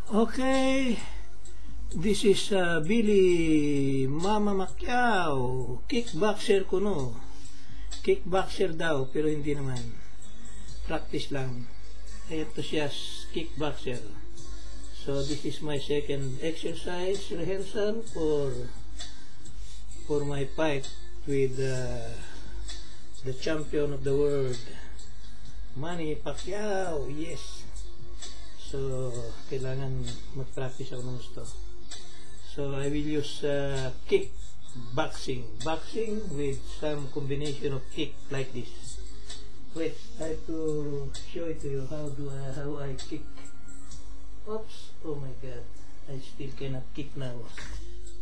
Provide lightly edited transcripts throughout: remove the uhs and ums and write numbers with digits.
Okay, this is Billy Mama Macquiao, kickboxer ko no. Kickboxer daw, pero hindi naman. Practice lang. Ito siya, kickboxer. So this is my second exercise rehearsal for my fight with the champion of the world, Manny Pacquiao. Yes. So, kailangan mag-practice ako ng gusto. So, I will use kickboxing. Boxing with some combination of kick like this. Wait, I have to show it to you how I kick. Oops, oh my god. I still cannot kick now.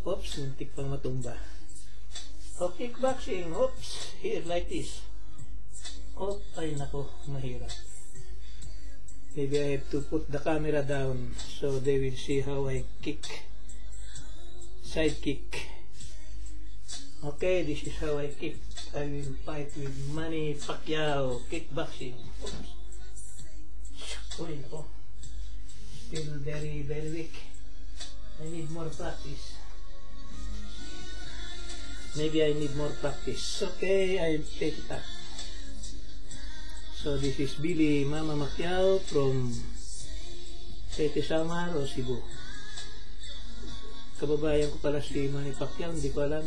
Oops, muntik pang matumba. Oh, kickboxing. Oops, here like this. Oh, ay nako, mahirap. Maybe I have to put the camera down so they will see how I kick. Side kick. Okay, this is how I kick. I will fight with Manny Pacquiao. Kickboxing. Oops. Uy, nako. Still very, very weak. I need more practice. Maybe I need more practice. Okay, I'll take it up. So this is Billy Mama Macquiao from Tete Samar o Cebu. Kababayan ko pala si Manny Pacquiao, hindi ko alam.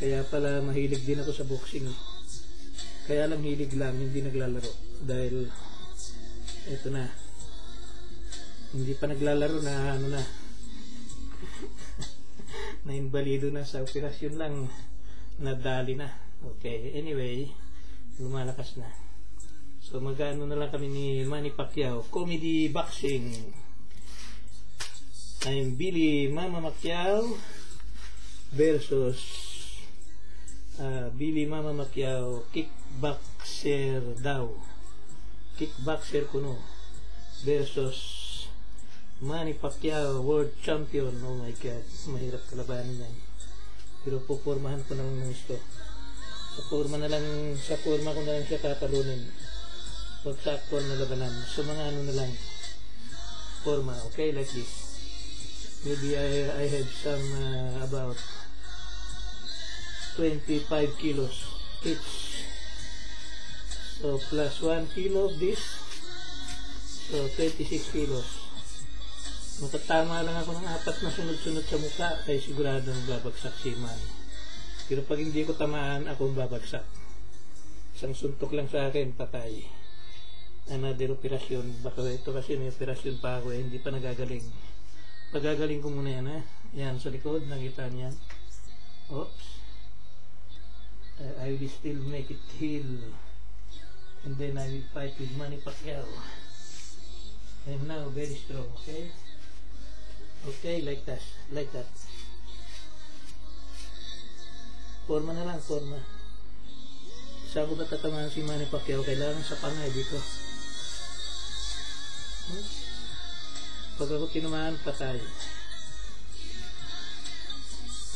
Kaya pala mahilig din ako sa boxing. Kaya lang hilig lang, hindi naglalaro. Dahil eto na. Hindi pa naglalaro na ano na. Na-invalido na sa operasyon lang. Nadali na. Okay, anyway, lumalakas na. So magano na lang kami ni Manny Pacquiao. Comedy boxing. I'm Billy Mama Macquiao versus Billy Mama Macquiao, kickboxer daw. Kickboxer ko no. Versus Manny Pacquiao, world champion. Oh my god, mahirap kalabanin yan. Pero pupormahan ko naman ng gusto. Sa forma ko na lang siya tatalunin. Pag sa actual na labanan. So mga ano na lang forma, okay, like this. Maybe I have some about 25 kilos each. So plus 1 kilo of this. So 26 kilos. Matatama lang ako ng 4 na sunod-sunod sa mukha, kaya sigurado babagsak si Manny. Pero pag hindi ko tamaan, ako babagsak. Isang suntok lang sa akin, patay. Another operasyon. Baka ito kasi may operasyon pa ako, hindi pa nagagaling. Pagagaling ko muna yan, ha? Yan, sa likod, nakita niyan. Oops. I will still make it heal. And then I will fight with Manny Pacquiao. I am now very strong, okay? Okay, like that. Like that. Forma na lang, forma. Saan ko ba tatamaan si Manny Pacquiao? Kailangan sa pangay dito. Pag ako tinamaan, patay.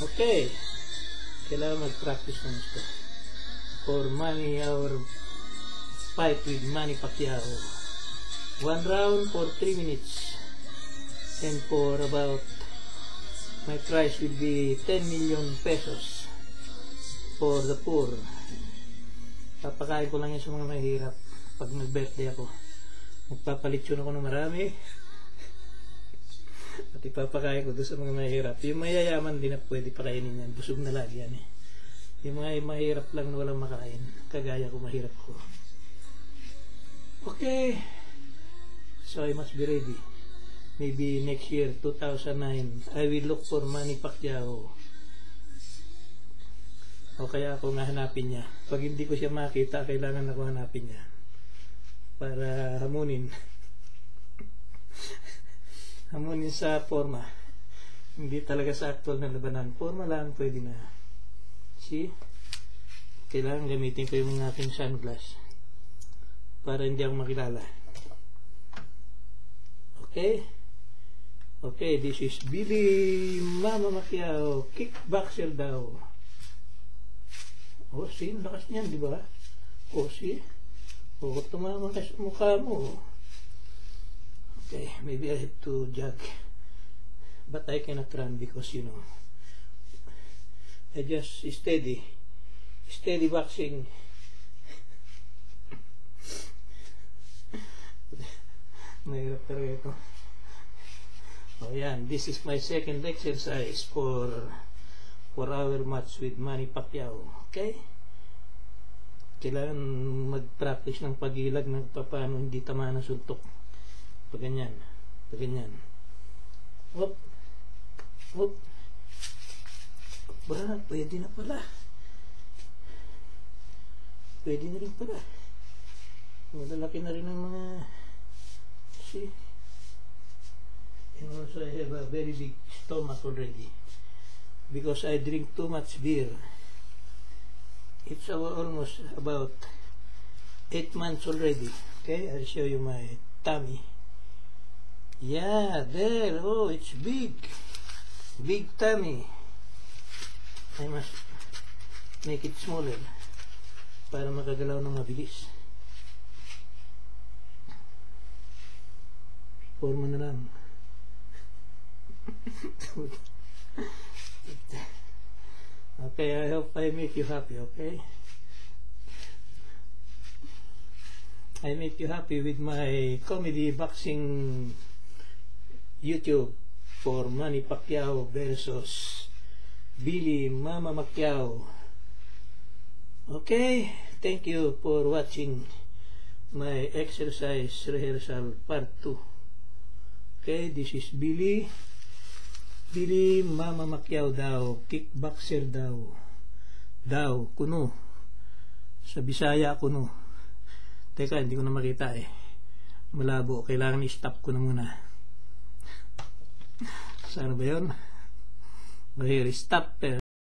Okay. Kailangan mag-practice na ito. For Manny, our fight with Manny Pacquiao. 1 round for 3 minutes. And for about, my price will be 10 million pesos for the poor. Papakain ko lang yan sa mga mahirap pag nag-birthday ako. Magpapalitsyon ako ng marami at ipapakain ko doon sa mga mahirap. Yung mayayaman din na pwede pakainin yan, busog na lagi yan eh. Yung mga mahirap lang na walang makain, kagaya ko, mahirap ko. Okay, so I must be ready. Maybe next year, 2009, I will look for Manny Pacquiao. O kaya ako nga hanapin niya. Pag hindi ko siya makita, kailangan ako hanapin niya para hamunin. Hamunin sa forma. Hindi talaga sa actual na labanan. Forma lang pwede na. See? Kailangan gamitin ko yung aking sunglass para hindi ako makilala. Okay? Okay, this is Billy Mama Macquiao, kickboxer daw. Oh, see? Lakas niyan, di ba? Oh, see? Oh, tumama ka sa mukha mo. Okay, maybe I have to jog, but I cannot run because I just steady boxing. Mahirap talaga ito. Oh yan, this is my second exercise for our match with Manny Pacquiao. Okay? Kailangan mag-practice ng pag-ilag ng paano hindi tama ng suntok. Pag ganyan. Hop. Ba, pwede na pala. Pwede na rin pala. Malalaki na rin ang mga... See? And also I have a very big stomach already. Because I drink too much beer. It's almost about 8 months already. Okay, I'll show you my tummy. Yeah, there. Oh, it's big. Big tummy. I must make it smaller para makagalaw ng mabilis. Forma na lang. Okay, I hope I make you happy, okay? I make you happy with my comedy boxing YouTube for Manny Pacquiao versus Billy Mama Pacquiao. Okay, thank you for watching my exercise rehearsal part 2. Okay, this is Billy Mama Pacquiao daw, kickboxer daw, kuno. Sa Bisaya kuno. Teka, hindi ko na makita malabo, kailangan i-stop ko na muna. Saan ba yun? Here, stop.